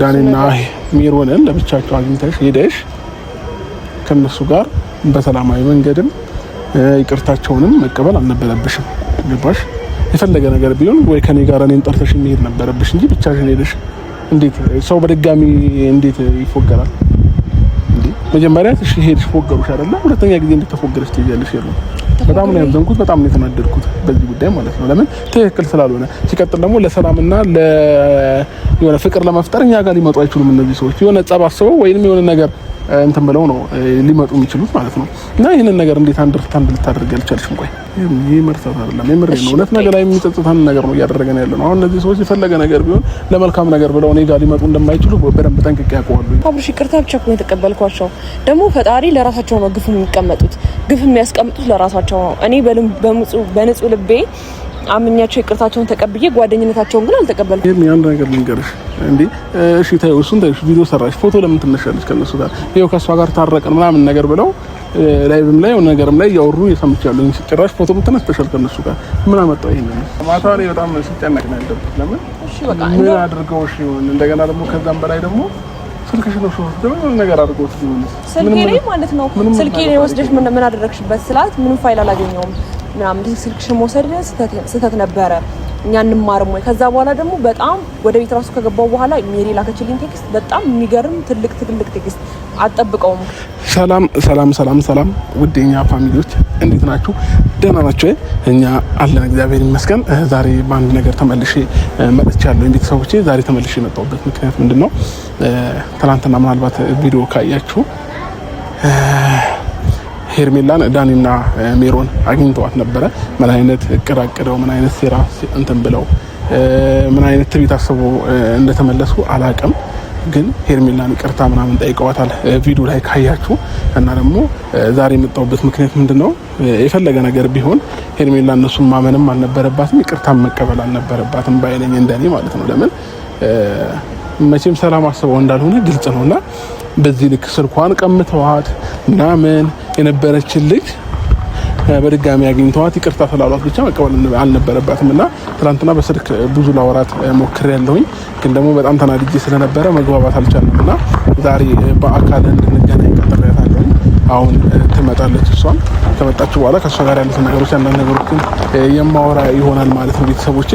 ዳኒና ሜሮንን ለብቻቸው አግኝተሽ ሄደሽ ከነሱ ጋር በሰላማዊ መንገድም ይቅርታቸውንም መቀበል አልነበረብሽም። ገባሽ? የፈለገ ነገር ቢሆን ወይ ከኔ ጋር እኔን ጠርተሽ መሄድ ነበረብሽ እንጂ ብቻሽን ሄደሽ እንዴት ሰው በድጋሚ እንዴት ይፎገራል? መጀመሪያ እሺ ሄድሽ ፎገሩሽ አይደለ? ሁለተኛ ጊዜ እንዴት ተፎገረሽ ትይያለሽ? ይሉ በጣም ነው ያዘንኩት፣ በጣም ነው የተናደድኩት በዚህ ጉዳይ ማለት ነው። ለምን ትክክል ስላልሆነ ሲቀጥል ደግሞ ለሰላምና የሆነ ፍቅር ለመፍጠር እኛ ጋር ሊመጡ አይችሉም እነዚህ ሰዎች። የሆነ ጸብ አስበው ወይንም የሆነ ነገር እንትን ብለው ነው ሊመጡ የሚችሉት ማለት ነው። እና ይሄንን ነገር እንዴት አንደርስታንድ ልታደርግ አልቻልሽም? ቆይ ይሄ መርሳት አይደለም የምሬ ነው። እውነት ነገር ላይ የሚጸጽታን ነገር ነው እያደረገን ያለ ነው። አሁን እነዚህ ሰዎች የፈለገ ነገር ቢሆን ለመልካም ነገር ብለው እኔ ጋር ሊመጡ እንደማይችሉ በደንብ ጠንቅቄ ያውቀዋለሁ። አብርሽ ይቅርታ ብቻ እኮ የተቀበልኳቸው ደግሞ ፈጣሪ ለራሳቸው ነው ግፍ የሚቀመጡት፣ ግፍ የሚያስቀምጡት ለራሳቸው ነው። እኔ በንጹህ ልቤ አምኛቸው ይቅርታቸውን ተቀብዬ ጓደኝነታቸውን ግን አልተቀበልኩም። ይሄን ያን ነገር ልንገርሽ እንዴ እሺ ታዩ እሱን ታዩ ቪዲዮ ሰራሽ ፎቶ ለምን ትነሻለሽ ከነሱ ጋር ይሄው ከሷ ጋር ታረቀን ምናምን ነገር ብለው ላይቭም ላይ ነገርም ላይ ያወሩ የሰምቻለሁ። ጭራሽ ፎቶ ተነስተሻል ከነሱ ጋር ምን አመጣው? ይሄን ማታ ላይ በጣም ሲጨነቅ ነው ያለበት። ለምን እሺ በቃ ምን አድርገው እሺ እንደገና ደግሞ ከዛም በላይ ደግሞ ስልክሽ ነው ሾት ደግሞ ነገር አድርጎት ነው ስልኬ ላይ ማለት ነው። ስልኬ ላይ ወስደሽ ምን አደረግሽበት ስላት ምንም ፋይል አላገኘውም ምናምን ስልክሽን መውሰድ ስህተት ነበረ እኛ እንማርም ወይ። ከዛ በኋላ ደግሞ በጣም ወደ ቤት ራሱ ከገባው በኋላ ሜሪ ላከችልኝ ቴክስት በጣም የሚገርም ትልቅ ቴክስት አጠብቀውም። ሰላም ውዴኛ ፋሚሊዎች እንዴት ናችሁ? ደህና ናችሁ? እኛ አለን እግዚአብሔር ይመስገን። ዛሬ በአንድ ነገር ተመልሼ መጥቻለሁ። ቤተሰቦቼ ዛሬ ተመልሼ የመጣሁበት ምክንያት ምንድነው? ትናንትና ምናልባት ቪዲዮ ካያችሁ ሄርሜላን ዳኒና ሜሮን አግኝተዋት ነበረ። ምን አይነት እቅድ አቅደው ምን አይነት ሴራ እንትን ብለው ምን አይነት ትዕቢት አስበው እንደተመለሱ አላቅም። ግን ሄርሜላን ይቅርታ ምናምን ጠይቀዋታል ቪዲዮ ላይ ካያችሁ። እና ደግሞ ዛሬ የመጣሁበት ምክንያት ምንድነው? የፈለገ ነገር ቢሆን ሄርሜላ እነሱን ማመንም አልነበረባትም፣ ይቅርታም መቀበል አልነበረባትም ባይነኝ እንደኔ ማለት ነው። ለምን መቼም ሰላም አስበው እንዳልሆነ ግልጽ ነውና በዚህ ልክ ስልኳን ቀምተዋት ምናምን የነበረችን ልጅ በድጋሚ አግኝተዋት ይቅርታ ስላሏት ብቻ መቀበል አልነበረባትም። እና ትናንትና በስልክ ብዙ ላወራት ሞክሬያለሁኝ፣ ግን ደግሞ በጣም ተናድጄ ስለነበረ መግባባት አልቻልንም። እና ዛሬ በአካል እንድንገናኝ ቀጥሬያታለሁ። አሁን ትመጣለች። እሷን ከመጣች በኋላ ከእሷ ጋር ያሉትን ነገሮች አንዳንድ ነገሮችን የማወራ ይሆናል ማለት ነው ቤተሰቦቼ።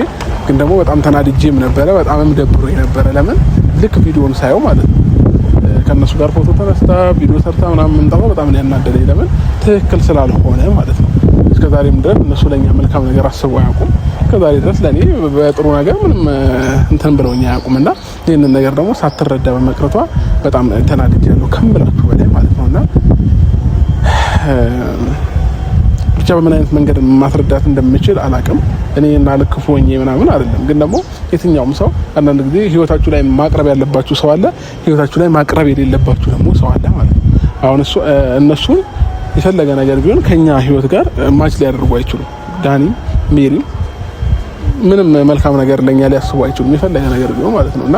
ግን ደግሞ በጣም ተናድጄም ነበረ፣ በጣምም ደብሮኝ ነበረ። ለምን ልክ ቪዲዮን ሳየው ማለት ነው ከነሱ ጋር ፎቶ ተነስታ ቪዲዮ ሰርታ ምናምን እንጣው በጣም ያናደደኝ። ለምን ትክክል ስላልሆነ ማለት ነው። እስከዛሬም ድረስ እነሱ ለኛ መልካም ነገር አስበው አያውቁም። እስከዛሬ ድረስ ለኔ በጥሩ ነገር ምንም እንትን ብለውኝ አያውቁምና ይሄንን ነገር ደግሞ ሳትረዳ በመቅረቷ በጣም ተናድጃለሁ ከምላችሁ በላይ ማለት ነውና ብቻ በምን አይነት መንገድ ማስረዳት እንደምችል አላቅም። እኔና ለክፎኝ ምናምን አይደለም፣ ግን ደግሞ የትኛውም ሰው አንዳንድ ጊዜ ህይወታችሁ ላይ ማቅረብ ያለባችሁ ሰው አለ፣ ህይወታችሁ ላይ ማቅረብ የሌለባችሁ ደግሞ ሰው አለ ማለት ነው። አሁን እነሱ የፈለገ ነገር ቢሆን ከኛ ህይወት ጋር ማች ሊያደርጉ አይችሉም። ዳኒ ሜሪ ምንም መልካም ነገር ለኛ ሊያስቡ አይችሉም፣ የፈለገ ነገር ቢሆን ማለት ነውና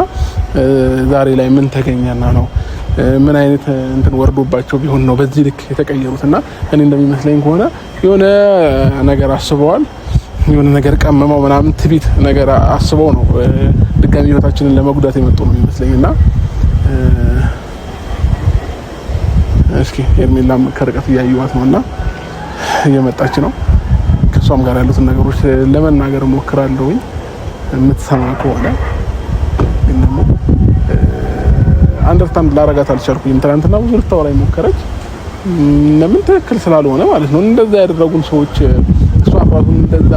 ዛሬ ላይ ምን ተገኘና ነው ምን አይነት እንትን ወርዶባቸው ቢሆን ነው በዚህ ልክ የተቀየሩትና እኔ እንደሚመስለኝ ከሆነ የሆነ ነገር አስበዋል፣ የሆነ ነገር ቀመመው ምናምን ትቢት ነገር አስበው ነው ድጋሚ ህይወታችንን ለመጉዳት የመጡ ነው የሚመስለኝና እስኪ ሄርሜላም ከርቀት እያዩዋት ነውና እየመጣች ነው። ከሷም ጋር ያሉትን ነገሮች ለመናገር ሞክራለሁኝ የምትሰማ ከሆነ። ግን ደግሞ አንደርስታንድ ላረጋት አልቻልኩኝም። ትናንትና ብዙ ልታወራኝ ሞከረች፣ ለምን ትክክል ስላልሆነ ማለት ነው። እንደዛ ያደረጉን ሰዎች እሷ አባቱን እንደዛ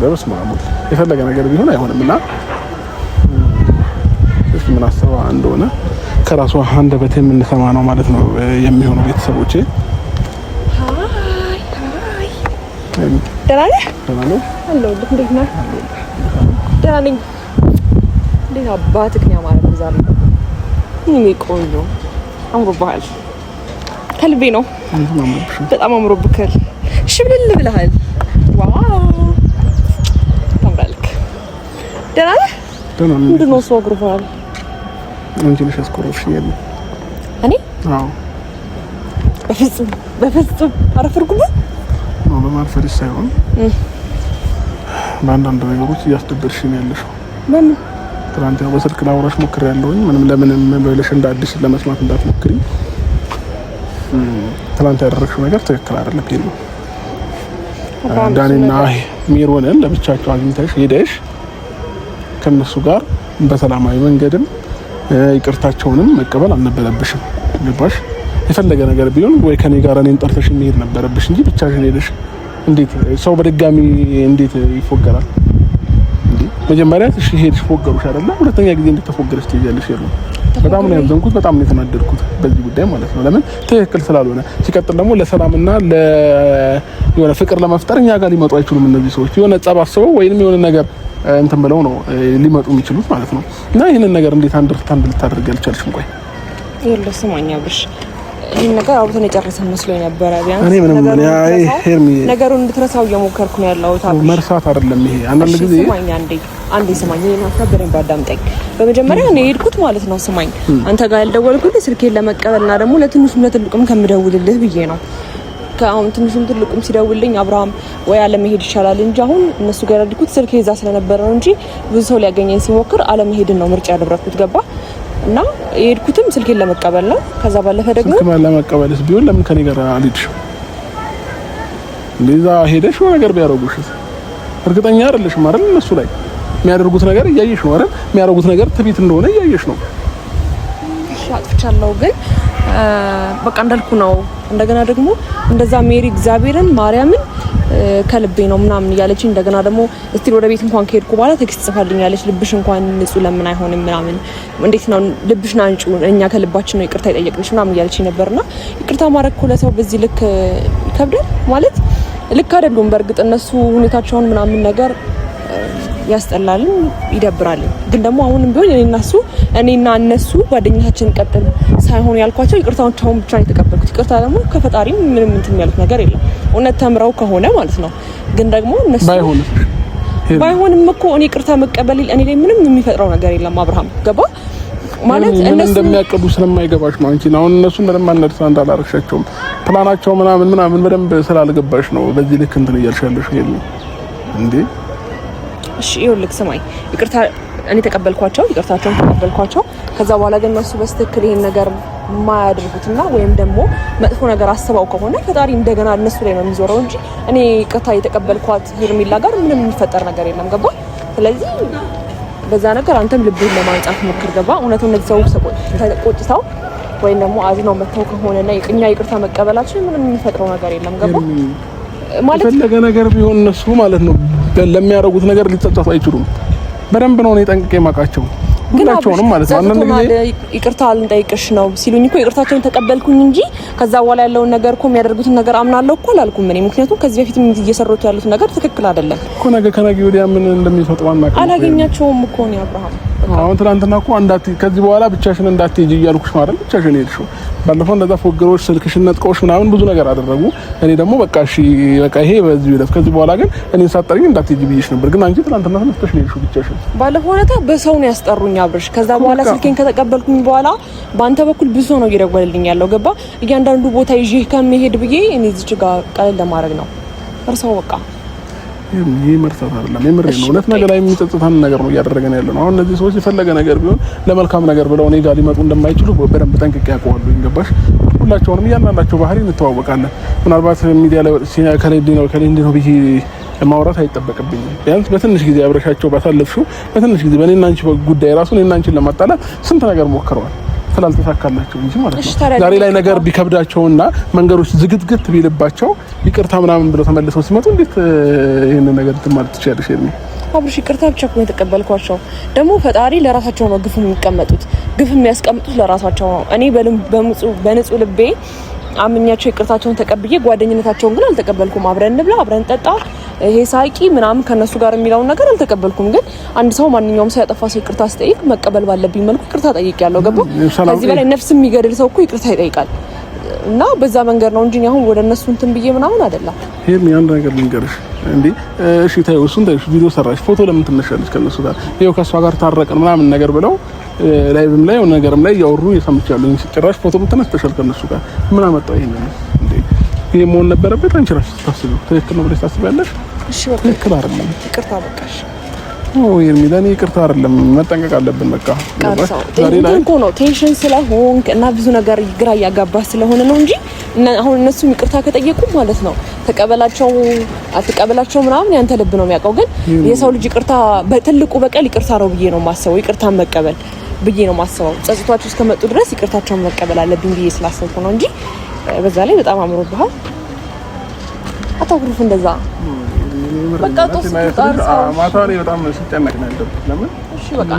ረብስ ማለት የፈለገ ነገር ቢሆን አይሆንምና እሱ ምን አሰባ እንደሆነ ከራሷ አንደበት የምንሰማ ነው ማለት ነው የሚሆነው ቤተሰቦቼ። ደህና ነህ? አለሁ። እንዴት ነህ? ደህና ነኝ። እንዴት አባትህ ነው ማለት ዛሬ? እኔ ቆንጆ አምሮብሃል። ከልቤ ነው። በጣም አምሮብካል። ሽብልል ብለሃል። ዋው ታምራለህ። ደህና ነህ? ምንድን ነው እሱ አግርፎሃል? አንቺ ነሽ አስኮረፍሽኝ ያለ እኔ? አዎ። በፍጹም አረፈርኩብህ ነው። በማርፈርሽ ሳይሆን በአንዳንድ ነገሮች እያስደበርሽኝ ያለሽው። በምን ትናንት ያው በስልክ ላውራሽ ሞክሬያለሁኝ። ምንም ለምንም ብለሽ እንደ አዲስ ለመስማት እንዳትሞክሪ። ትናንት ያደረግሽው ነገር ትክክል አይደለም። ሄሉ ዳኒና ሜሮንን ለብቻቸው አግኝተሽ ሄደሽ ከነሱ ጋር በሰላማዊ መንገድም ይቅርታቸውንም መቀበል አልነበረብሽም። ገባሽ? የፈለገ ነገር ቢሆን ወይ ከኔ ጋር እኔን ጠርተሽ መሄድ ነበረብሽ እንጂ ብቻሽን ሄደሽ እንዴት ሰው በድጋሚ እንዴት ይፎገራል? መጀመሪያ እሺ ሄድሽ ፎገሩሽ አይደለ? ሁለተኛ ጊዜ እንዴት ተፎገረሽ ትይያለሽ? ይሄው በጣም ነው ያዘንኩት፣ በጣም ነው የተናደድኩት በዚህ ጉዳይ ማለት ነው። ለምን ትክክል ስላልሆነ። ሲቀጥል ደግሞ ለሰላምና የሆነ ፍቅር ለመፍጠር እኛ ጋር ሊመጡ አይችሉም እነዚህ ሰዎች። የሆነ ጸብ አስበው ወይንም የሆነ ነገር እንትን ብለው ነው ሊመጡ የሚችሉት ማለት ነው። እና ይሄንን ነገር እንዴት አንደርስታንድ ልታደርግ ያልቻልሽም? ቆይ ይኸውልህ ስማኝ አብርሽ፣ ይሄን ነገር አውርተን የጨረሰን መስሎኝ ነበረ። ቢያንስ እኔ ምንም ነገሩን እንድትረሳው እየሞከርኩ ነው ያለሁት። መርሳት አይደለም ይሄ። አንዳንድ ጊዜ ስማኝ አንዴ ስማኝ፣ ይሄን ሀሳብ በደንብ አዳምጠኝ። በመጀመሪያ እኔ የሄድኩት ማለት ነው ስማኝ፣ አንተ ጋር ያልደወልኩልህ ስልኬን ለመቀበልና ደግሞ ለትንሹም ለትልቁም ከምደውልልህ ብዬ ነው። ከአሁን ትንሹም ትልቁም ሲደውልልኝ አብርሃም ወይ አለመሄድ ይሻላል እንጂ አሁን እነሱ ጋር ያድኩት ስልኬ ይዛ ስለነበረ ነው እንጂ ብዙ ሰው ሊያገኘኝ ሲሞክር አለመሄድን ነው ምርጫ ያደረኩት። ገባ? እና የሄድኩትም ስልኬን ለመቀበል ነው። ከዛ ባለፈ ደግሞ ስልኬን ለመቀበልስ ቢሆን ለምን ከኔ ጋር አልሄድሽም? እንደዛ ሄደሽ ነገር ቢያረጉሽ እርግጠኛ አይደለሽም አይደል? እነሱ ላይ የሚያደርጉት ነገር እያየሽ ነው አይደል? የሚያደርጉት ነገር ትቢት እንደሆነ እያየሽ ነው። አጥፍቻለሁ ግን በቃ እንዳልኩ ነው። እንደገና ደግሞ እንደዛ ሜሪ እግዚአብሔርን ማርያምን ከልቤ ነው ምናምን እያለች እንደገና ደግሞ እስቲ ወደ ቤት እንኳን ከሄድኩ በኋላ ቴክስት ጽፋልኛለች። ልብሽ እንኳን ንጹህ ለምን አይሆንም ምናምን እንዴት ነው ልብሽን አንጩ እኛ ከልባችን ነው ይቅርታ ይጠየቅልሽ ምናምን እያለች ነበርና ይቅርታ ማድረግ እኮ ለሰው በዚህ ልክ ይከብዳል ማለት ልክ አይደሉም። በእርግጥ እነሱ ሁኔታቸውን ምናምን ነገር ያስጠላልን ይደብራልን። ግን ደግሞ አሁንም ቢሆን እኔና እነሱ ጓደኛችን ቀጥል ሳይሆን ያልኳቸው ይቅርታቸውን ብቻ ነው የተቀበልኩት። ይቅርታ ደግሞ ከፈጣሪ ምንም እንትን ያሉት ነገር የለም እውነት ተምረው ከሆነ ማለት ነው። ግን ደግሞ እነሱ ባይሆንም እኮ እኔ ይቅርታ መቀበል እኔ ላይ ምንም የሚፈጥረው ነገር የለም። አብርሃም ገባ ማለት እነሱ እንደሚያቀዱ ስለማይገባሽ ነው እንጂ አሁን እነሱ ምንም አንደርስታንድ አላረግሻቸውም። ፕላናቸው ምናምን በደንብ ስላልገባሽ ነው በዚህ ልክ እንትን እያልሻለሽ ይሄ እንዴ። እሺ ይኸውልህ ስማኝ፣ ይቅርታ እኔ ተቀበልኳቸው፣ ይቅርታቸውን ተቀበልኳቸው። ከዛ በኋላ ግን እነሱ በስትክክል ይሄን ነገር ማያደርጉትና ወይም ደግሞ መጥፎ ነገር አስበው ከሆነ ፈጣሪ እንደገና እነሱ ላይ ነው የሚዞረው እንጂ እኔ ይቅርታ የተቀበልኳት ሄርሜላ ጋር ምንም የሚፈጠር ነገር የለም። ገባ? ስለዚህ በዛ ነገር አንተም ልብህን ለማንጻት ሞክር። ገባ? እውነቱን እነዚህ ሰዎች ተቆጭተው ወይም ደግሞ አዝነው መተው ከሆነና የቅኛ ይቅርታ መቀበላችን ምንም የሚፈጥረው ነገር የለም። ገባ? ማለት የፈለገ ነገር ቢሆን እነሱ ማለት ነው ለሚያደርጉት ነገር ሊጸጸቱ አይችሉም። በደንብ ነው እኔ ጠንቅቄ ማቃቸው ሁላቸውንም ማለት ነው። አንዳንድ ጊዜ ይቅርታ አልንጠይቅሽ ነው ሲሉኝ እኮ ይቅርታቸውን ተቀበልኩኝ እንጂ ከዛ በኋላ ያለውን ነገር እኮ የሚያደርጉትን ነገር አምናለሁ እኮ አላልኩም እኔ። ምክንያቱም ከዚህ በፊት እየሰሩት ያሉት ነገር ትክክል አይደለም እኮ። ነገ ከነገ ወዲያ ምን እንደሚፈጥሩ አላገኛቸውም እኮ ነው አብርሃም። አሁን ትናንትና እኮ ከዚህ በኋላ ብቻሽን እንዳትሄጂ እያልኩሽ ማለት ብቻሽን ሄድሽው። ባለፈው እንደዛ ፎገሮች ስልክሽን ነጥቀውሽ ምናምን ብዙ ነገር አደረጉ። እኔ ደግሞ በቃ እሺ በቃ ይሄ በዚህ ይለፍ ከዚህ በኋላ ግን እኔን ሳትጠሪኝ እንዳትሄጂ ብዬሽ ነበር። ግን አንቺ ትናንትና ተነስተሽ ሄድሽው ብቻሽን። ባለፈው ሁኔታ በሰው ነው ያስጠሩኝ አብርሽ። ከዛ በኋላ ስልኬን ከተቀበልኩኝ በኋላ በአንተ በኩል ብዙ ነው እየደወለልኝ ያለው። ገባ? እያንዳንዱ ቦታ ይዤ ከመሄድ ብዬ እኔ እዚህ ጋር ቀለል ለማድረግ ነው። እርሳው በቃ ይሄ መርሳት አይደለም የምሬ ነው። እውነት ነገር ላይ የሚጸጽታን ነገር ነው እያደረገን ያለው ነው። አሁን እነዚህ ሰዎች የፈለገ ነገር ቢሆን ለመልካም ነገር ብለው እኔ ጋር ሊመጡ እንደማይችሉ በደንብ ጠንቅቄ ያውቀዋሉ። ይገባሽ? ሁላቸውንም እያንዳንዳቸው ባህሪ እንተዋወቃለን። ምናልባት ሚዲያ ላይ ከሌንዲ ነው ብዬ ማውራት አይጠበቅብኝም። ቢያንስ በትንሽ ጊዜ አብረሻቸው ባሳለፍሽው በትንሽ ጊዜ በእኔና አንቺ ጉዳይ ራሱ እኔና አንቺን ለማጣላት ስንት ነገር ሞክረዋል ስላልተሳካላቸው እንጂ ማለት ነው። ዛሬ ላይ ነገር ቢከብዳቸውና መንገዶች ዝግትግት ቢልባቸው ይቅርታ ምናምን ብለው ተመልሰው ሲመጡ እንዴት ይሄን ነገር ማለት ትችያለሽ? አብርሽ ይቅርታ ብቻ እኮ የተቀበልኳቸው። ደግሞ ፈጣሪ ለራሳቸው ነው ግፍ የሚቀመጡት፣ ግፍ የሚያስቀምጡት ለራሳቸው ነው። እኔ በንጹህ ልቤ አምኛቸው ይቅርታቸውን ተቀብዬ ጓደኝነታቸውን ግን አልተቀበልኩም። አብረን እንብላ፣ አብረን እንጠጣ፣ ይሄ ሳይቂ ምናምን ከነሱ ጋር የሚለውን ነገር አልተቀበልኩም። ግን አንድ ሰው ማንኛውም ሰው ያጠፋ ሰው ይቅርታ ሲጠይቅ መቀበል ባለብኝ መልኩ ይቅርታ ጠይቄያለሁ። ገባ? ከዚህ በላይ ነፍስ የሚገድል ሰው እኮ ይቅርታ ይጠይቃል። እና በዛ መንገድ ነው እንጂ አሁን ወደ እነሱ እንትን ብዬ ምናምን አይደለም። ይሄም ያን ነገር ልንገርሽ እንዴ። እሺ ታዩ እሱን ታዩ ቪዲዮ ሰራሽ ፎቶ ለምን ትነሻለሽ ከነሱ ጋር? ይሄው ከሷ ጋር ታረቀን ምናምን ነገር ብለው ላይቭም ላይ ወይ ነገርም ላይ ያወሩ የሰምቻለሁ። ጭራሽ ፎቶም ተነስተሻል ከነሱ ጋር ምን አመጣው? ይሄን እንዴ ይሄ መሆን ነበረበት። አንቺ ራስሽ ታስቢው ትክክል ነው ብለሽ ታስቢያለሽ? እሺ በቃ ትክክል አይደለም። ይቅርታ በቃሽ። የሚለን ይቅርታ አይደለም መጠንቀቅ አለብን። በቃ ዛሬ ላይ እኮ ነው ቴንሽን ስለሆንክ እና ብዙ ነገር ግራ ያጋባ ስለሆነ ነው እንጂ አሁን እነሱ ይቅርታ ከጠየቁ ማለት ነው ተቀበላቸው አትቀበላቸው ምናምን ያንተ ልብ ነው የሚያውቀው። ግን የሰው ልጅ ይቅርታ በትልቁ በቀል ይቅርታ ነው ብዬ ነው ማሰበው። ይቅርታን መቀበል ብዬ ነው ማሰበው። ጸጽቷቸው እስከመጡ ድረስ ይቅርታቸውን መቀበል አለብኝ ብዬ ስላሰብኩ ነው እንጂ በዛ ላይ በጣም አምሮብሃል። አታኩርፍ እንደዛ በቃ ጦስ ማታ ላይ በጣም ሲጨነቅ ነው ያለበት። ለምን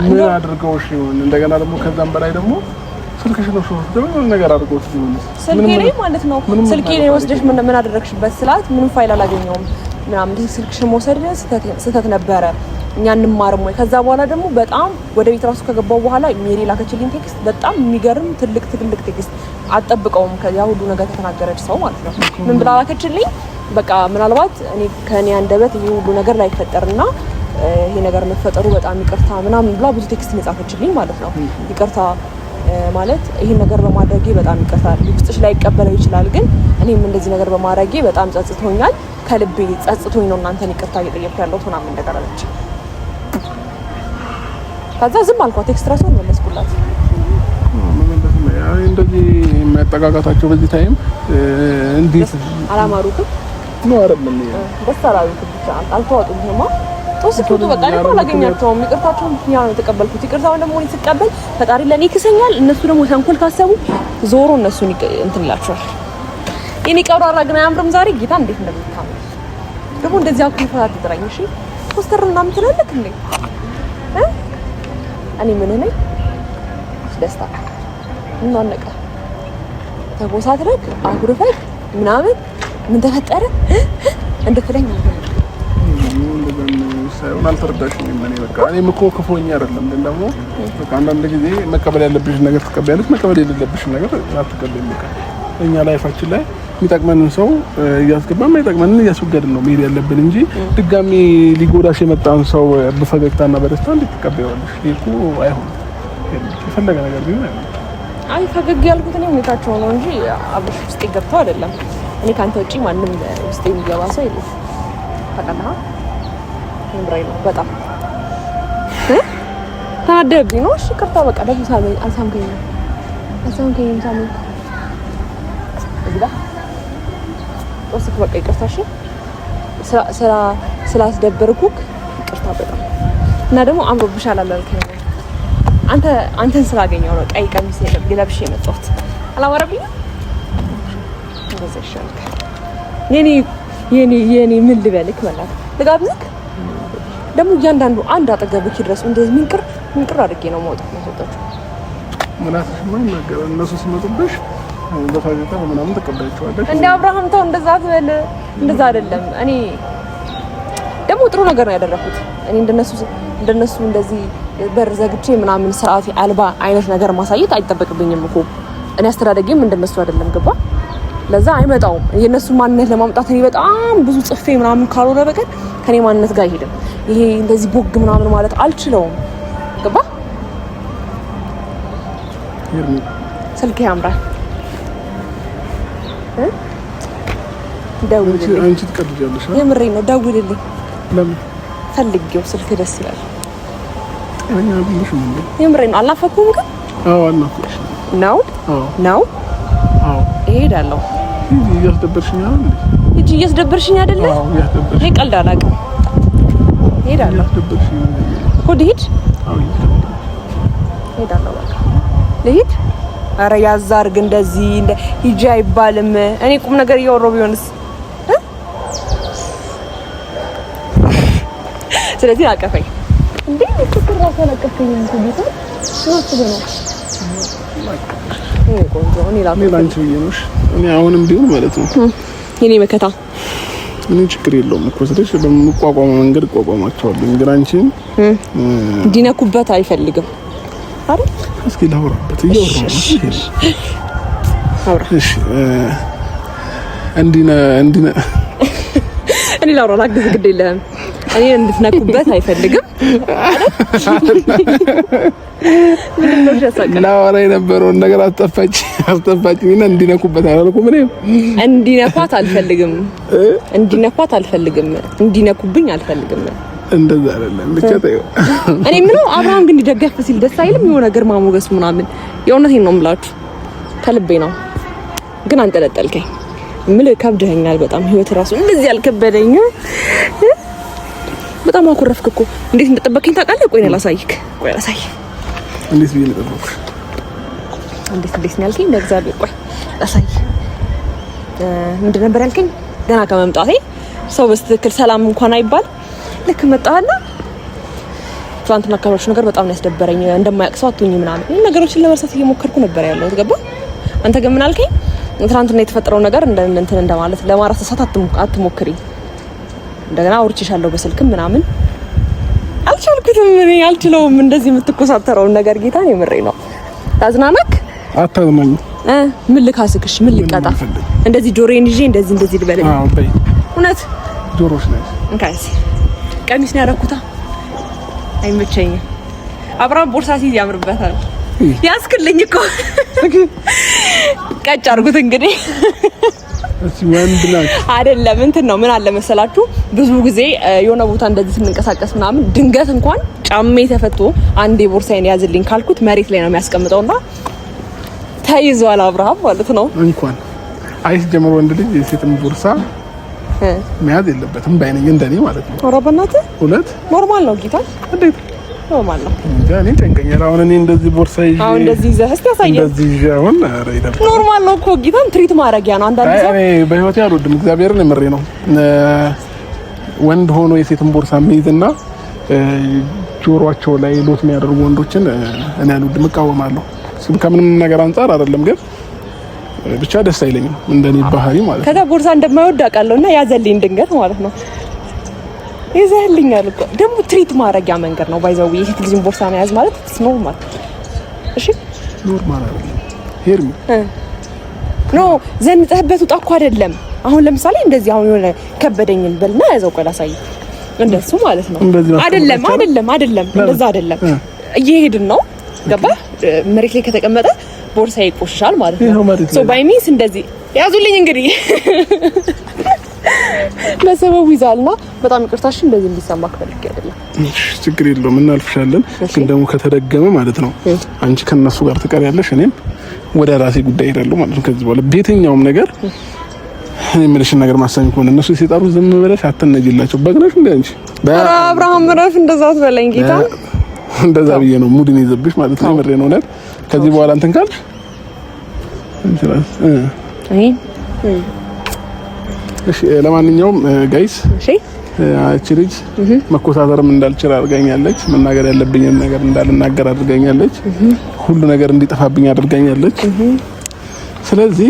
ምን አድርገው እሺ እንደገና ደግሞ ከዛም በላይ ደግሞ ስልክሽ ነው ደግሞ ነገር አድርጎት ስልኬ ላይ ማለት ነው ስልኬ ላይ ወስደሽ ምን አደረግሽበት ስላት ምንም ፋይል አላገኘውም ምናምን ስልክሽን መውሰድ ስህተት ነበረ እኛ እንማርም ወይ ከዛ በኋላ ደግሞ በጣም ወደ ቤት ራሱ ከገባው በኋላ ሜሪ ላከችልኝ ቴክስት በጣም የሚገርም ትልቅ ቴክስት አጠብቀውም ከያ ሁሉ ነገር ተናገረች ሰው ማለት ነው ምን ብላ ላከችልኝ በቃ ምናልባት እኔ ከኔ አንደበት ይሄ ሁሉ ነገር ላይ ፈጠርና ይሄ ነገር መፈጠሩ በጣም ይቅርታ ምናምን ብላ ብዙ ቴክስት መጻፈችልኝ ማለት ነው ይቅርታ ማለት ይሄን ነገር በማድረጌ በጣም ይቅርታ ውስጥሽ ላይ ይቀበለው ይችላል ግን እኔም እንደዚህ ነገር በማድረጌ በጣም ጸጽቶኛል ከልቤ ጸጽቶኝ ነው እናንተን ይቅርታ እየጠየቅኩ ያለሁት ምናምን ነገር አለች ከዛ ዝም አልኳት ቴክስት ራሱ መለስኩላት እንደዚህ የሚያጠቃቃታቸው በዚህ ታይም እንዴት አላማሩት ነው አይደለም ደስ አላሉት ብቻ አልተዋጡኝማ ቶስኩቱ በቃ ነው አላገኛቸውም ይቅርታቸውን ያ ነው ተቀበልኩት ይቅርታውን ደግሞ ሲቀበል ፈጣሪ ለኔ ይክሰኛል እነሱ ደግሞ ተንኮል ካሰቡ ዞሮ እነሱን እንትላቸዋል የኔ ቀብራራ ግን አያምርም ዛሬ ጌታ እንዴት እንደምታምር ደግሞ እንደዚህ አኩልፋት አትጥራኝ እሺ ፖስተር ምናምን ትላለክ እንዴ እኔ ምን ነኝ ደስታ ምን አነቀ ተጎሳትረክ አኩርፈክ ምናምን ምን ተፈጠረ እንደተለኝ ነው ሳይሆን አልተረዳሽኝም። እኔ በቃ እኔም እኮ ክፉኛ አይደለም ግን ደግሞ በቃ አንዳንድ ጊዜ መቀበል ያለብሽ ነገር ትቀበያለሽ፣ መቀበል የሌለብሽ ነገር አትቀበይም። በቃ እኛ ላይፋችን ላይ የሚጠቅመንን ሰው እያስገባን የማይጠቅመንን እያስወገድን ነው መሄድ ያለብን እንጂ ድጋሚ ሊጎዳሽ የመጣን ሰው በፈገግታና በደስታ እንዴት ትቀበያለሽ? ይሄ አይሆንም። የፈለገ ነገር ቢሆን አይሆንም። አይ ፈገግ ያልኩት እኔ ሁኔታቸው ነው እንጂ አብሽ ውስጥ ገብተው አይደለም። እኔ ካንተ ውጪ ማንም ውስጥ የሚገባ ሰው የለም። ታውቃለህ? ምንድነው ነው በጣም ታደብኝ ነው። እሺ ይቅርታ በቃ ደግሞ አልሳምከኝ ሳሚ እዚህ ጋር ወስክ በቃ ይቅርታ። እሺ ስላስደበርኩክ ይቅርታ በጣም እና ደግሞ አምሮብሻል አላልከኝ። አንተን ስላገኘው ነው ቀይ ቀሚስ ለብሼ የመጣሁት። አላወራብኝም እንደዛ ይሻልክ። የኔ ምን ልበልክ ማለት ልጋብዝክ ደግሞ እያንዳንዱ አንድ አጠገብክ ይድረስ እንደዚህ ምንቅር አድርጌ ነው ማውጣት ማውጣታችሁ ምናምን ምን ነገር እነሱ ሲመጡብሽ በፋይታ ምናምን ተቀበላችኋለሽ እንደ አብርሃም ተው እንደዛ አትበል። እንደዛ አይደለም። እኔ ደግሞ ጥሩ ነገር ነው ያደረኩት። እኔ እንደነሱ እንደዚህ በር ዘግቼ ምናምን ስርዓት አልባ አይነት ነገር ማሳየት አይጠበቅብኝም እኮ እኔ አስተዳደጌም እንደነሱ አይደለም ገባ። ለዛ አይመጣውም የነሱ ማንነት ለማምጣት እኔ በጣም ብዙ ጽፌ ምናምን ካልሆነ በቀር ከኔ ማንነት ጋር አይሄድም። ይሄ እንደዚህ ቦግ ምናምን ማለት አልችለውም ገባ። ስልክ ያምራል ደውልልኝ። አንቺ ትቀልጃለሽ? የምሬን ነው። ደውልልኝ። ለምን ፈልጌው ስልክ ደስ ይላል። እኛ ልጅ ምን የምሬን ነው። አላፈኩም ግን አዎ አላፈኩሽ ነው ነው አዎ እሄዳለሁ። እያስደበርሽኝ አይደል? እጂ እያስደበርሽኝ አይደለ? አዎ እያስደበርሽኝ። እኔ ቀልድ አላውቅም። እሄዳለሁ። እያስደበርሽኝ ኮድ ሂድ። አዎ እሄዳለሁ። በቃ ልሂድ። አረ ያዛርግ እንደዚህ እንደ ሂጂ አይባልም። እኔ ቁም ነገር እያወራሁ ቢሆንስ? ስለዚህ አቀፈኝ እንዴ ፍቅር ራሱ አላቀፈኝ እንዴ ቢሆን ነው እኔ አሁንም ቢሆን ማለት ነው የኔ መከታ እኔ ችግር የለውም እኮ ስለዚህ በመቋቋም መንገድ ቋቋማቸዋለሁ። ግን አንቺን እንዲነኩበት አይፈልግም አይደል? እስኪ ላውራበት እያወራሁ እሺ እንዲነ እኔ ላውራ ላግዝ ግድ የለህም። እኔ እንድትነኩበት አይፈልግም አይደል? ምንድነው ያሳቀኝ? ላወራ የነበረውን ነገር አስጠፋችኝና እንዲነኩበት አላልኩም። እኔም እንዲነኳት አልፈልግም። እንዲነኩብኝ አልፈልግም። እንደዛ አይደለም ብቻ ታየው። እኔ ምነው አብርሃም ግን ይደገፍ ሲል ደስ አይልም? የሆነ ግርማ ሞገስ ምናምን። የእውነቴን ነው የምላችሁ ከልቤ ነው። ግን አንጠለጠልከኝ። ምን ከብደኛል በጣም ህይወት ራሱ እንደዚህ ያልከበደኝ። በጣም አኮረፍክ እኮ። እንዴት እንደጠበቀኝ ታውቃለህ? ቆይ ነው ላሳይክ። ቆይ ላሳይክ። እንዴት ብዬ ልጠብቅሽ? እንዴት ነው ያልከኝ? በእግዚአብሔር ቆይ ላሳይክ። ምንድን ነበር ያልከኝ? ገና ከመምጣቴ ሰው በስትክክል ሰላም እንኳን አይባል። ልክ መጣህና ትናንትና አካባቢዎች ነገር በጣም ነው ያስደበረኝ። እንደማያውቅ ሰው አትሁኝ ምናምን ነገሮችን ለመርሳት እየሞከርኩ ነበር ያለው። ገባ? አንተ ግን ምን አልከኝ? ትናንትና የተፈጠረው ነገር እንትን እንደማለት ለማረሳሳት አትሞክሪ። እንደገና አውርቼሻለሁ በስልክም ምናምን። አልቻልኩትም። እኔ አልችለውም እንደዚህ የምትኮሳተረውን ነገር። ጌታን የምሬ ነው። ታዝናናክ አታዝናኝ። ምን ልካስክሽ? ምን ልቀጣ? እንደዚህ ጆሮዬን ይዤ እንደዚህ ልበል? አዎ በይ። እውነት ጆሮሽ ነው እንካይስ። ቀሚስ ነው ያደረኩት። አይመቸኝም። አብርሃም ቦርሳ ሲይዝ ያምርበታል። ያስክልኝ እኮ ቀጭ አድርጉት እንግዲህ። እሺ ወንድ ናት አይደለም እንትን ነው። ምን አለ መሰላችሁ ብዙ ጊዜ የሆነ ቦታ እንደዚህ ስንንቀሳቀስ ምናምን ድንገት እንኳን ጫሜ ተፈቶ አንዴ ቦርሳዬን ያዝልኝ ካልኩት መሬት ላይ ነው የሚያስቀምጠውና ተይዟል አብርሃም ማለት ነው። እንኳን አይስ ጀምሮ ወንድ ልጅ የሴትን ቦርሳ መያዝ የለበትም ባይነኝ እንደኔ ማለት ነው። ኧረ በእናትህ እውነት ኖርማል ነው ጌታ። እንዴት ኖርማል ነው? እኔ ጨንቀኛል። አሁን እኔ እንደዚህ ቦርሳ ይዤ አሁን እንደዚህ ይዘህ እስቲ ያሳየኝ። እንደዚህ ይዤ አሁን ኧረ ይደብራል። ኖርማል ነው እኮ ጌታን ትሪት ማድረጊያ ነው። አንዳንድ ሰው እኔ በህይወቴ አልወድም። እግዚአብሔርን የምሬ ነው። ወንድ ሆኖ የሴትን ቦርሳ የሚይዝና ጆሮአቸው ላይ ሎት የሚያደርጉ ወንዶችን እኔ አልወድም፣ እቃወማለሁ። ከምንም ነገር አንፃር አይደለም ግን ብቻ ደስ አይለኝም እንደኔ ባህሪ ማለት ነው። ከዛ ቦርሳ እንደማይወድ አውቃለሁና ያዘልኝ ድንገት ማለት ነው። ይዘህልኛል እኮ ደግሞ ትሪት ማድረጊያ መንገድ ነው። ባይዘው የሴት ልጅን ቦርሳ መያዝ ማለት ኖርማል። እሺ ኖርማል አይደለም ሄርሚ ኖ ዘንጠህበት ውጣ እኮ አይደለም። አሁን ለምሳሌ እንደዚህ አሁን የሆነ ከበደኝን በልና ያዘው ቆይ ላሳይ። እንደሱ ማለት ነው አይደለም እንደዛ አይደለም። እየሄድን ነው ገባ? መሬት ላይ ከተቀመጠ ቦርሳ ይቆሽሻል ማለት ነው። ሶ ባይ ሚንስ እንደዚህ ያዙልኝ እንግዲህ ለሰበቡ ይዛልና በጣም ይቅርታሽ እንደዚህ እንዲሰማክ ፈልጌ አይደለም። እሺ ችግር የለውም እናልፍሻለን። ግን ደግሞ ከተደገመ ማለት ነው አንቺ ከነሱ ጋር ትቀሪያለሽ፣ እኔም ወደ ራሴ ጉዳይ ሄዳለሁ ማለት ነው። ከዚህ በኋላ በየትኛውም ነገር እኔ የምልሽን ነገር ማሰኝ ከሆነ እነሱ ሲጠሩ ዝም ብለሽ አትነጂላቸው። በግነሽ እንደ አንቺ አብርሃም ረፍ እንደዛ አትበለኝ ጌታ። እንደዛ ብዬ ነው ሙድን ይዘብሽ ማለት ነው። ምሬ ነው ማለት ከዚህ በኋላ እንትን ካልሽ እንችላለን። እሺ ለማንኛውም ጋይስ እሺ እቺ ልጅ መኮሳተርም እንዳልችል አድርጋኛለች። መናገር ያለብኝን ነገር እንዳልናገር አድርጋኛለች። ሁሉ ነገር እንዲጠፋብኝ አድርጋኛለች። ስለዚህ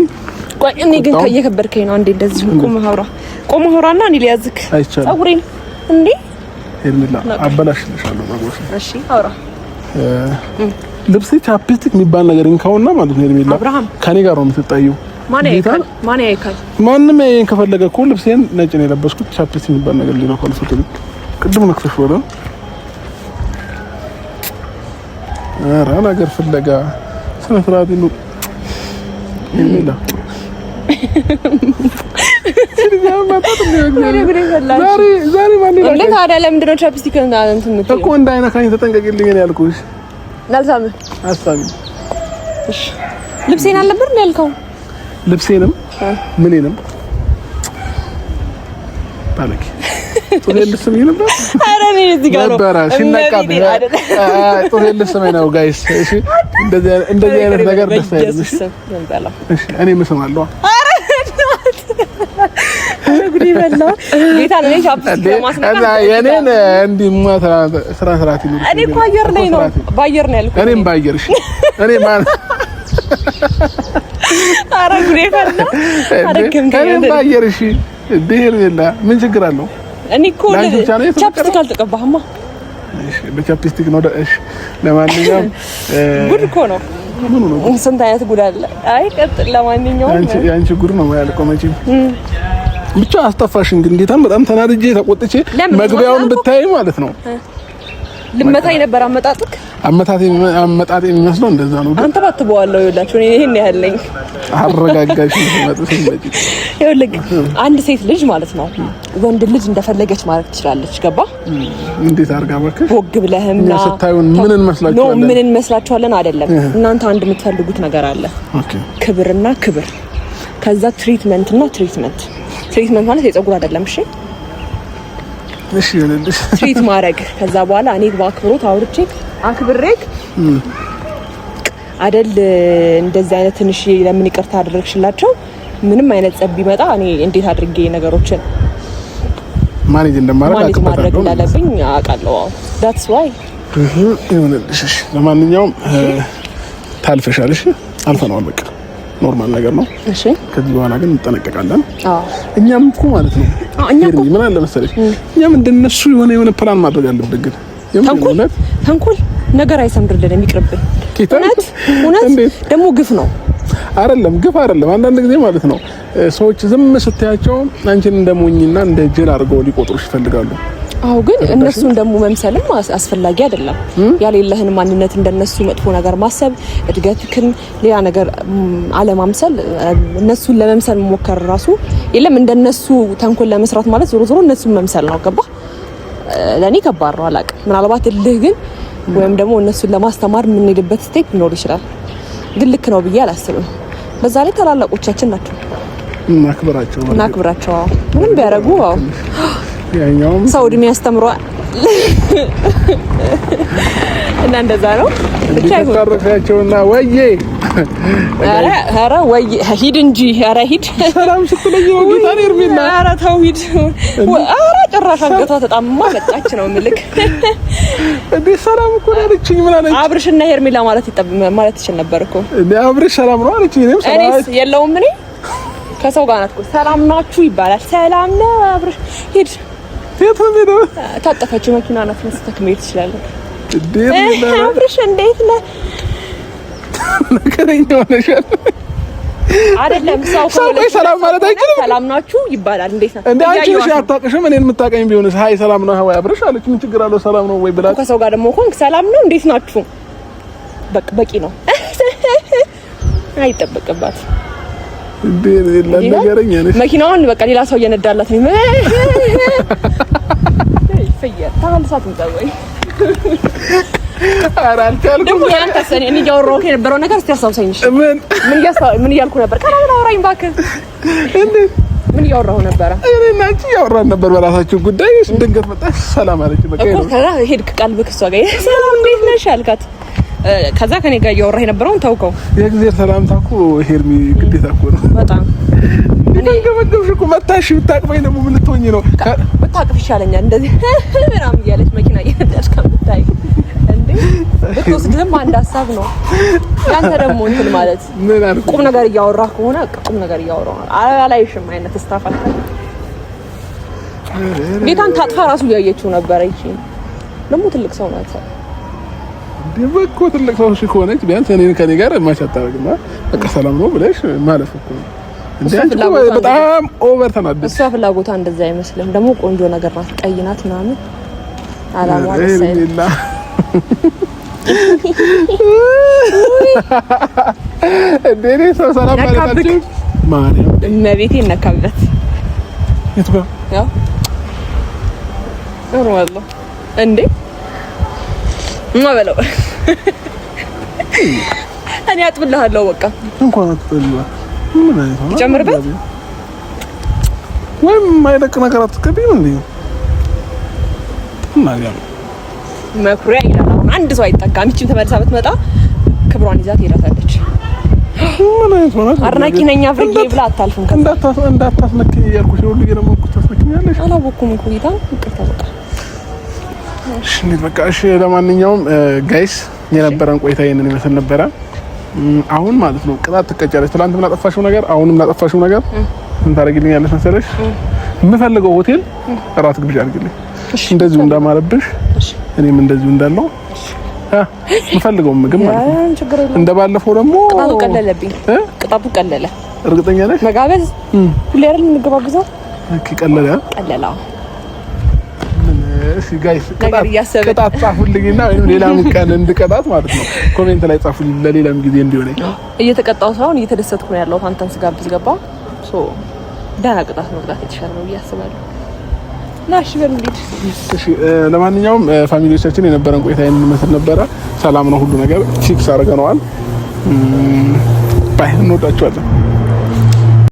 ቆይ እኔ ግን ከየከበርከኝ ነው። አንዴ እንደዚህ ቆም አውራና እኔ ሊያዝክ ጸጉሬን እንዴ ሄርሚላ አበላሽልሻለሁ ባጎሽ። እሺ አውራ ልብሴ ቻፕስቲክ የሚባል ነገር እንካውና ማለት ነው ሄርሚላ ከኔ ጋር ነው የምትጣየው። ማን ያይካል? ማንም ያይን ከፈለገ እኮ ልብሴን ነጭ ነው የለበስኩት። ቻፕስቲክ የሚባል ነገር ሊኖር ካልፈለኩ ቅድም ነክተሽ ወራ ኧረ ነገር ፍለጋ ስነ ስርዓት ነው ሄርሚላ። ዛሬ ማለት ነው እንዴት ታዲያ ለምንድን ነው ቻፕስቲክ እንትን እኮ እንዳይነካኝ ተጠንቀቂልኝ ነው ያልኩሽ። ላልሳምህ አሳቢ እሺ ልብሴን አልነበር ነው ያልከው? ልብሴንም ምንንም ባለክ ጦር ልስም ይነበር። ኧረ እኔ እዚህ ጋር ነው ሲነቃብ ጦር ልስም ነው ጋይስ። እሺ እንደዚህ አይነት ነገር ደስ አይልም። እሺ እኔ መስማለሁ። ጉዲ በላ ጌታ ነው ቻፕስቲክ ለማስነካት የኔን እንዲማ ስራት ይሉ እኔ እኮ አየር ላይ ነው ባየር ነው ያልኩት። እኔም ባየር እሺ እኔ ማን አረ ጉዲ በላ አረከም ከእኔም ባየር እሺ ብሄር የለ ምን ችግር አለው? እኔ እኮ ቻፕስቲክ አልተቀባህማ። እሺ በቻፕስቲክ ነው። እሺ ለማንኛውም ጉድ እኮ ነው። ምን ነው ስንት አይነት ጉድ አለ። አይ ቀጥል። ለማንኛውም ያንቺ ጉድ ነው ያልከው መቼም ብቻ አስጠፋሽን። ግን ጌታን በጣም ተናድጄ ተቆጥቼ መግቢያውን ብታይ ማለት ነው ልመታኝ ነበር አመጣጥክ አመጣጤ የሚመስለው እንደዛ ነው። አንተ ባትበዋለሁ ይላችሁ እኔ ይሄን ያህልኝ አረጋጋሽ መጥተሽ እንጂ ይኸውልህ አንድ ሴት ልጅ ማለት ነው ወንድ ልጅ እንደፈለገች ማድረግ ትችላለች። ገባ? እንዴት አርጋ ባከሽ ወግ ብለህምና ስታዩን ምን እንመስላችኋለን? ምን እንመስላችኋለን? አይደለም እናንተ አንድ የምትፈልጉት ነገር አለ። ኦኬ ክብርና ክብር፣ ከዛ ትሪትመንት ማለት የፀጉር አይደለም። እሺ ይኸውልሽ ትሪት ማድረግ፣ ከዛ በኋላ እኔ በአክብሮት አውርቼ አክብሬክ አይደል እንደዚህ አይነት ትንሽ ለምን ይቅርታ አደረግሽላቸው ምንም አይነት ጸብ ቢመጣ እኔ እንዴት አድርጌ ነገሮችን ማኔጅ ማድረግ እንዳለብኝ አውቃለሁ። that's why ይኸውልሽ ለማንኛውም ታልፈሻል። እሺ አልፈነዋል። በቃ ኖርማል ነገር ነው። እሺ ከዚህ በኋላ ግን እንጠነቀቃለን። እኛም እኮ ማለት ነው ምን አለ መሰለሽ እኛም እንደነሱ የሆነ ፕላን ማድረግ አለብን። ግን ተንኮል ነገር አይሰምርልንም፣ ይቅርብን። እውነት ደግሞ ግፍ ነው አይደለም? ግፍ አይደለም። አንዳንድ ጊዜ ማለት ነው ሰዎች ዝም ስትያቸው አንቺን እንደሞኝና እንደ ጅል አድርገው ሊቆጥሩሽ ይፈልጋሉ። አዎ ግን እነሱን ደግሞ መምሰልም አስፈላጊ አይደለም። ያሌለህን ማንነት እንደነሱ መጥፎ ነገር ማሰብ፣ እድገትክን ሌላ ነገር አለማምሰል፣ እነሱን ለመምሰል መሞከር ራሱ የለም። እንደነሱ ተንኮል ለመስራት ማለት ዞሮ እነሱን መምሰል ነው። ገባ? ለኔ ከባድ ነው። አላውቅም። ምናልባት እልህ ግን ወይም ደግሞ እነሱን ለማስተማር የምንሄድበት ስቴፕ ሊኖር ይችላል። ግን ልክ ነው ብዬ አላስብም። በዛ ላይ ታላላቆቻችን ናቸው፣ እናክብራቸው። ምንም ቢያደርጉ ያኛውም ሰው እድሜ ያስተምሯል እና እንደዛ ነው። ብቻ ይሁን ታረፈያቸውና ወዬ ኧረ ወዬ ሂድ እንጂ ኧረ ሂድ ሰላም ስትለኝ ነው ጌታ ኤርሚና ኧረ ተው ሂድ ኧረ ጭራሽ አንገቷ ተጣምማ መጣች ነው ምልክ እንዴ ሰላም እኮ አለችኝ። ምን አለች? አብርሽና ሄርሜላ ማለት ይችል ነበር እኮ እንዴ አብርሽ ሰላም ነው አለችኝ። እኔም ሰላም የለውም እኔ ከሰው ጋር ናት እኮ ሰላም ናችሁ ይባላል። ሰላም ነው አብርሽ ሂድ ታጠፈችው መኪና ናት መስጠት መሄድ ትችላለህ። አብርሽ እንዴት ነህ? ነገረኛ ሆነሻል አይደለም? ሰው ሰላም ማለት አይችልም። ሰላም ናችሁ ይባላል። እንዴት ነህ? እንዴ አንቺ ልጅ አታውቅሽም። እኔን የምታውቀኝ ቢሆንስ ሃይ ሰላም ነው ሃይ አብርሽ አለች። ምን ችግር አለው? ሰላም ነው ወይ ብላ ከሰው ጋር ደግሞ ኮንክ ሰላም ነው እንዴት ናችሁ በቂ ነው። አይጠበቅባት እንዴ ለነገረኛ ነሽ። መኪናውን በቃ ሌላ ሰው እየነዳላት ነው። ፈየር ታልሳት እንጠወይ አራልቻል ደግሞ ያንተ ሰኔ እኔ ያወራሁት የነበረው ነገር እስቲ አሳውሰኝ። ምን እያልኩ ነበር? ካናምን አውራኝ እባክህ። እንዴ ምን እያወራሁ ነበር? እኔና አንቺ ያወራን ነበር በራሳችን ጉዳይ። ድንገት መጣሽ ሰላም አለች። በቃ እኮ ከዛ ሄድክ ቀልብክ እሷ ጋር ሰላም እንዴት ነሽ አልካት። ከዛ ከኔ ጋር እያወራህ የነበረውን ተውከው። የእግዚአብሔር ሰላምታ እኮ ሄርሚ ግዴታ እኮ ነው። በጣም እኔ ገመገምሽ እኮ መታሽ ብታቅፈኝ ደግሞ ምን ልትሆኚ ነው? ብታቅፍ ይሻለኛል እንደዚህ ምናምን እያለች መኪና እየነዳች ከምታይ እንዴ ብትወስድም አንድ ሀሳብ ነው። ያንተ ደግሞ እንትን ማለት ቁም ነገር እያወራህ ከሆነ ቁም ነገር እያወራህ አላይሽም አይነት ስታፋት ቤታን ታጥፋ ራሱ እያየችው ነበረ። ይቺ ደግሞ ትልቅ ሰው ናት። በኮ ትልቅ ሰው ከሆነች ቢያንስ እኔን ከኔ ጋር ማች አታረግማ። በቃ ሰላም ነው ብለሽ ማለፍ እኮ ነው። በጣም ኦቨር ተናደድሽ። እሷ ፍላጎቷ እንደዛ አይመስልም። ደግሞ ቆንጆ ነገር ናት፣ ቀይ ናት ምናምን አላማው አይደለም። እንዴ ሰው ሰላም ማለታችሁ ማርያም እመቤቴ ነካበት። የቱ ጋር ያው ወላሂ እንዴ ማበለው እኔ አጥብልሃለሁ። በቃ እንኳን አጥብልሃለሁ። ምን አይነት ነው ጨምርበት ወይም ማይለቅ ነገር አትቀበይም እንዴ? ማርያም መኩሪያ ይላል። አሁን አንድ ሰው አይጠጋም። እቺም ተመልሳ ብትመጣ ክብሯን ይዛ ትሄዳታለች። ምን አይነት ነው? አድናቂ ነኝ አፍርጌ ብላ አታልፍም። እንዳታስነኪኝ እያልኩሽ ነው። ልጅ ደግሞ ታስነኪኛለሽ። አላወኩም እኮ ጌታ ይቅርታ በቃ እሺ በቃ እሺ። ለማንኛውም ጋይስ የነበረን ቆይታ ይሄንን ይመስል ነበረ። አሁን ማለት ነው ቅጣት ትቀጫለሽ። ትናንትም ላጠፋሽው ነገር አሁንም ላጠፋሽው ነገር ምን ታደርጊልኛለሽ መሰለሽ? የምፈልገው ሆቴል እራት ግብዣ አድርግልኝ። እንደዚሁ እንዳማረብሽ እኔም እንደዚሁ እንዳለው የምፈልገው ምግብ ማለት ነው። እንደባለፈው ደግሞ ቅጣቱ ቀለለብኝ። ቅጣቱ ቀለለ። እርግጠኛ ነሽ? መጋበዝ ሁሌ አይደል እንገባበዘው? ኦኬ ቀለለ። ቀለለ። እሺ ጋይስ ነገር ቅጣት ጻፉልኝና ወይም ሌላም ቀን እንድቀጣት ማለት ነው ኮሜንት ላይ ጻፉልኝ ለሌላም ጊዜ እንዲሆነኝ። እየተቀጣው ሳይሆን እየተደሰትኩ ነው ያለሁት አንተን ስጋብዝ ገባ ሶ ደህና ቅጣት መቅጣት የተሻለ ነው ብዬ አስባለሁ። ናሽ በልንዲድ እሺ ለማንኛውም ፋሚሊዎቻችን የነበረን ቆይታ ይመስል ነበረ። ሰላም ነው ሁሉ ነገር ፊክስ አድርገነዋል። ባይ እንወዳችኋለን።